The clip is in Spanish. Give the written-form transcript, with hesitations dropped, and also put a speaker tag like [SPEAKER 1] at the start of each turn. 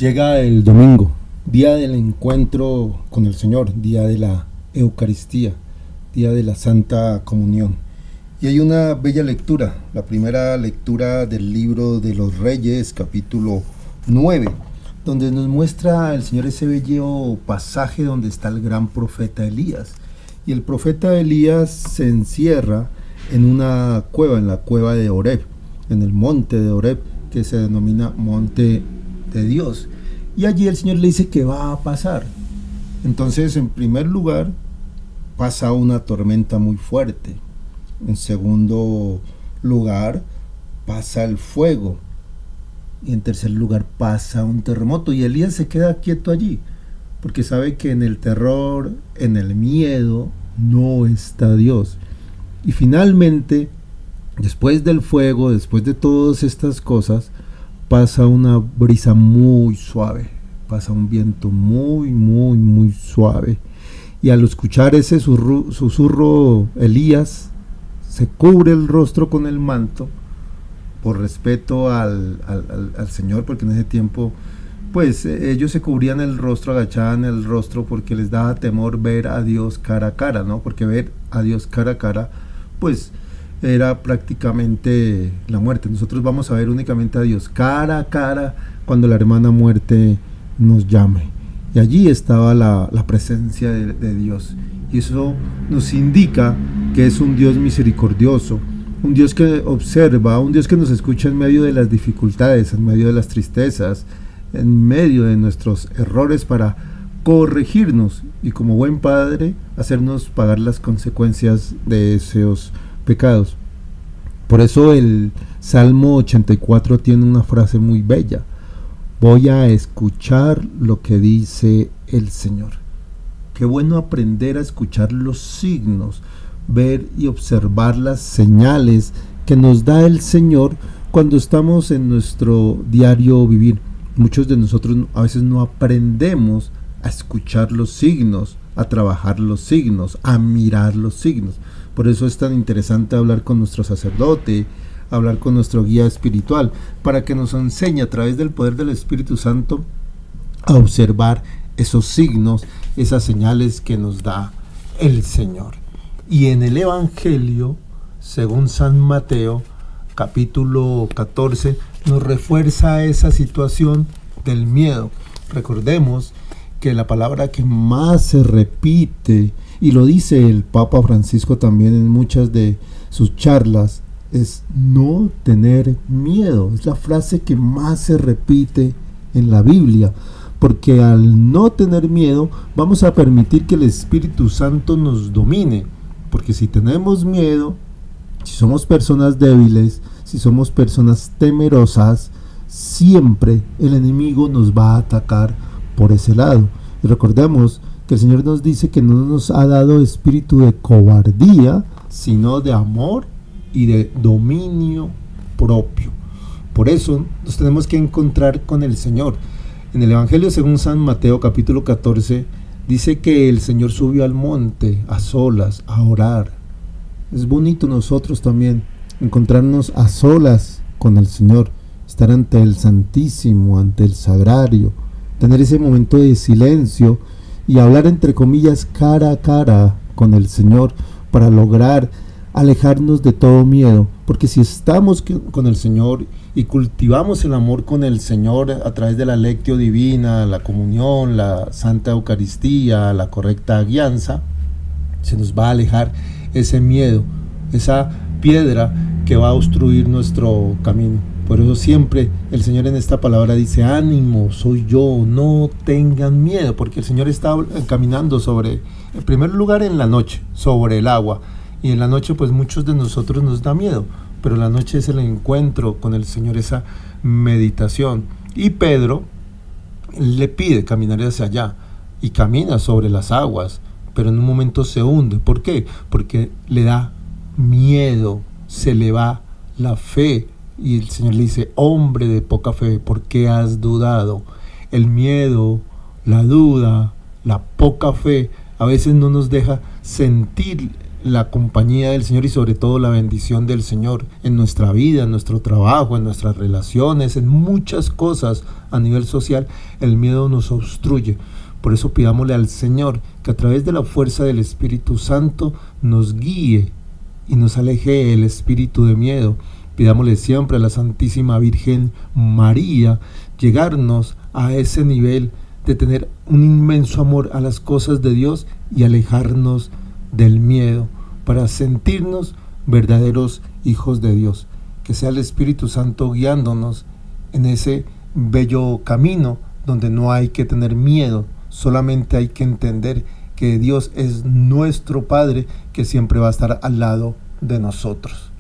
[SPEAKER 1] Llega el domingo, día del encuentro con el Señor, día de la Eucaristía, día de la Santa Comunión. Y hay una bella lectura, la primera lectura del libro de los Reyes, capítulo 9, donde nos muestra el Señor ese bello pasaje donde está el gran profeta Elías. Y el profeta Elías se encierra en una cueva, en la cueva de Horeb, en el monte de Horeb, que se denomina monte de Dios. Y allí el Señor le dice que va a pasar. Entonces, en primer lugar, pasa una tormenta muy fuerte. En segundo lugar, pasa el fuego. Y en tercer lugar, pasa un terremoto. Y Elías se queda quieto allí, porque sabe que en el terror, en el miedo, no está Dios. Y finalmente, después del fuego, después de todas estas cosas, pasa una brisa muy suave, pasa un viento muy suave. Y al escuchar ese susurro, Elías se cubre el rostro con el manto, por respeto al Señor, porque en ese tiempo pues ellos se cubrían el rostro, agachaban el rostro, porque les daba temor ver a Dios cara a cara, ¿no? Porque ver a Dios cara a cara, pues era prácticamente la muerte. Nosotros vamos a ver únicamente a Dios cara a cara cuando la hermana muerte nos llame. Y allí estaba la presencia de Dios. Y eso nos indica que es un Dios misericordioso, un Dios que observa, un Dios que nos escucha en medio de las dificultades, en medio de las tristezas, en medio de nuestros errores, para corregirnos y, como buen padre, hacernos pagar las consecuencias de esos pecados. Por eso el Salmo 84 tiene una frase muy bella: voy a escuchar lo que dice el Señor. Qué bueno aprender a escuchar los signos, ver y observar las señales que nos da el Señor cuando estamos en nuestro diario vivir. Muchos de nosotros a veces no aprendemos a escuchar los signos, a trabajar los signos, a mirar los signos. Por eso es tan interesante hablar con nuestro sacerdote, hablar con nuestro guía espiritual, para que nos enseñe a través del poder del Espíritu Santo a observar esos signos, esas señales que nos da el Señor. Y en el Evangelio, según San Mateo, capítulo 14, nos refuerza esa situación del miedo. Recordemos que la palabra que más se repite, y lo dice el Papa Francisco también en muchas de sus charlas, es no tener miedo. Es la frase que más se repite en la Biblia, porque al no tener miedo vamos a permitir que el Espíritu Santo nos domine. Porque si tenemos miedo, si somos personas débiles, si somos personas temerosas, siempre el enemigo nos va a atacar por ese lado. Y recordemos que el Señor nos dice que no nos ha dado espíritu de cobardía, sino de amor y de dominio propio. Por eso nos tenemos que encontrar con el Señor. En el Evangelio según San Mateo capítulo 14 dice que el Señor subió al monte a solas a orar. Es bonito nosotros también encontrarnos a solas con el Señor, estar ante el Santísimo, ante el Sagrario, tener ese momento de silencio y hablar entre comillas cara a cara con el Señor, para lograr alejarnos de todo miedo. Porque si estamos con el Señor y cultivamos el amor con el Señor a través de la lectio divina, la comunión, la Santa Eucaristía, la correcta guianza, se nos va a alejar ese miedo, esa piedra que va a obstruir nuestro camino. Por eso siempre el Señor en esta palabra dice: ánimo, soy yo, no tengan miedo, porque el Señor está caminando sobre, en primer lugar en la noche, sobre el agua, y en la noche pues muchos de nosotros nos da miedo, pero la noche es el encuentro con el Señor, esa meditación. Y Pedro le pide caminar hacia allá, y camina sobre las aguas, pero en un momento se hunde. ¿Por qué? Porque le da miedo, se le va la fe. Y el Señor le dice: hombre de poca fe, ¿por qué has dudado? El miedo, la duda, la poca fe a veces no nos deja sentir la compañía del Señor y sobre todo la bendición del Señor en nuestra vida, en nuestro trabajo, en nuestras relaciones, en muchas cosas a nivel social, el miedo nos obstruye. Por eso pidámosle al Señor que a través de la fuerza del Espíritu Santo nos guíe y nos aleje el espíritu de miedo. Pidámosle siempre a la Santísima Virgen María llegarnos a ese nivel de tener un inmenso amor a las cosas de Dios y alejarnos del miedo para sentirnos verdaderos hijos de Dios. Que sea el Espíritu Santo guiándonos en ese bello camino donde no hay que tener miedo, solamente hay que entender que Dios es nuestro Padre que siempre va a estar al lado de nosotros.